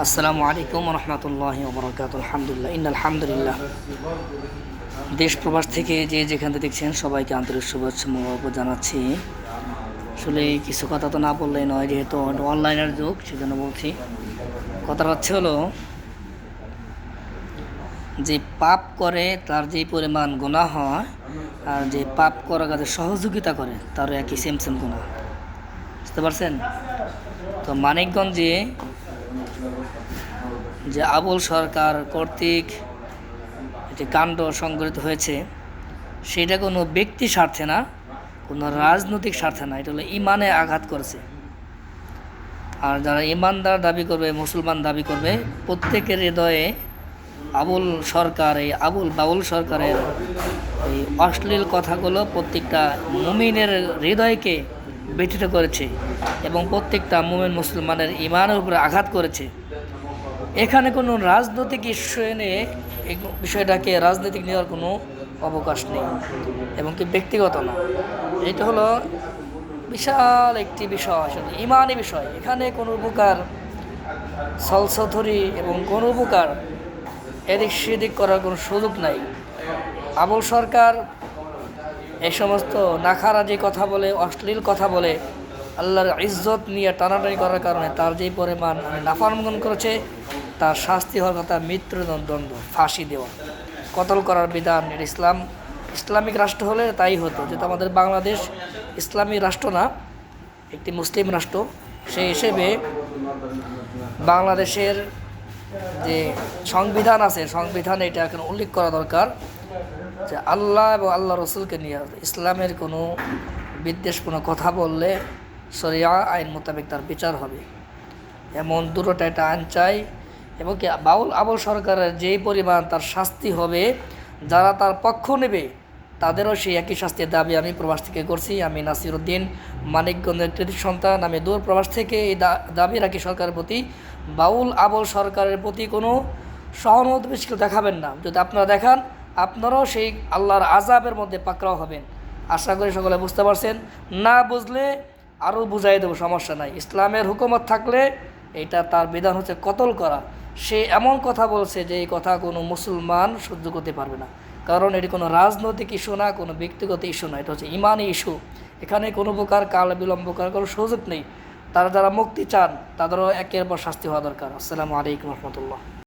আসসালামু আলাইকুম রহমতুল্লাহি ওবরাকাতুহু। আলহামদুলিল্লাহ আলহামদুলিল্লাহ। দেশ প্রবাস থেকে যে যেখান থেকে দেখছেন সবাইকে আন্তরিক শুভেচ্ছা মোবারক জানাচ্ছি। আসলে কিছু কথা তো না বললেই নয়, যেহেতু অনলাইনের যুগ সেজন্য বলছি। কথাটা হচ্ছে হলো যে পাপ করে তার যে পরিমাণ গুনাহ হয়, আর যে পাপ করার কাজে সহযোগিতা করে তারও একই সেম সেম গুনাহ। বুঝতে পারছেন? তো মানিকগঞ্জে যে আবুল সরকার কর্তৃক একটি কাণ্ড সংঘটিত হয়েছে, সেটা কোনো ব্যক্তি স্বার্থে না, কোনো রাজনৈতিক স্বার্থে না, এটা হলো ইমানে আঘাত করেছে। আর যারা ইমানদার দাবি করবে, মুসলমান দাবি করবে, প্রত্যেকের হৃদয়ে আবুল সরকার, এই বাউল সরকারের এই অশ্লীল কথাগুলো প্রত্যেকটা মুমিনের হৃদয়কে ব্যথিত করেছে এবং প্রত্যেকটা মুমিন মুসলমানের ইমানের উপরে আঘাত করেছে। এখানে কোনো রাজনৈতিক ইস্যু এনে এই বিষয়টাকে রাজনৈতিক নেওয়ার কোনো অবকাশ নেই এবং কি ব্যক্তিগত না। এটা হলো বিশাল একটি বিষয়, আসলে ইমানি বিষয়। এখানে কোনো প্রকার ছলছথরি এবং কোনো প্রকার এদিক সেদিক করার কোনো সুযোগ নাই। আবুল সরকার এই সমস্ত নাখারাজি কথা বলে, অশ্লীল কথা বলে, আল্লাহর ইজ্জত নিয়ে টানাটানি করার কারণে তার যেই পরিমাণ নাফরমান করেছে, তার শাস্তি হওয়ার কথা মৃত্যুদণ্ড, ফাঁসি দেওয়া, কতল করার বিধান। এর ইসলামিক রাষ্ট্র হলে তাই হতো, যেহেতু আমাদের বাংলাদেশ ইসলামিক রাষ্ট্র না, একটি মুসলিম রাষ্ট্র। সেই হিসেবে বাংলাদেশের যে সংবিধান আছে, সংবিধানে এটা এখন উল্লেখ করা দরকার যে আল্লাহ এবং আল্লাহ রসুলকে নিয়ে ইসলামের কোনো বিদ্বেষপূর্ণ কথা বললে শরিয়া আইন মোতাবেক তার বিচার হবে, এমন দুটোটা একটা আইন চাই। এবং কি আবুল সরকারের যেই পরিমাণ তার শাস্তি হবে, যারা তার পক্ষ নেবে তাদেরও সেই একই শাস্তির দাবি আমি প্রবাস থেকে করছি। আমি নাসিরউদ্দিন, মানিকগঞ্জের কৃতি সন্তান। আমি দূর প্রবাস থেকে এই দাবি রাখি সরকারের প্রতি, আবুল সরকারের প্রতি কোনো সহানুভূতি দেখাবেন না। যদি আপনারা দেখান, আপনারাও সেই আল্লাহর আযাবের মধ্যে পাকড়াও হবেন। আশা করি সকলে বুঝতে পারছেন। না বুঝলে আরও বুঝাই দেবো, সমস্যা নাই। ইসলামের হুকুমত থাকলে এটা তার বিধান হচ্ছে কতল করা। সে এমন কথা বলছে যে এই কথা কোনো মুসলমান সহ্য করতে পারবে না, কারণ এটি কোনো রাজনৈতিক ইস্যু না, কোনো ব্যক্তিগত ইস্যু না, এটা হচ্ছে ইমানি ইস্যু। এখানে কোনো প্রকার কাল বিলম্ব করার কোনো সুযোগ নেই। তারা যারা মুক্তি চান তাদেরও একের পর শাস্তি হওয়া দরকার। আসসালামু আলাইকুম রহমতুল্লাহ।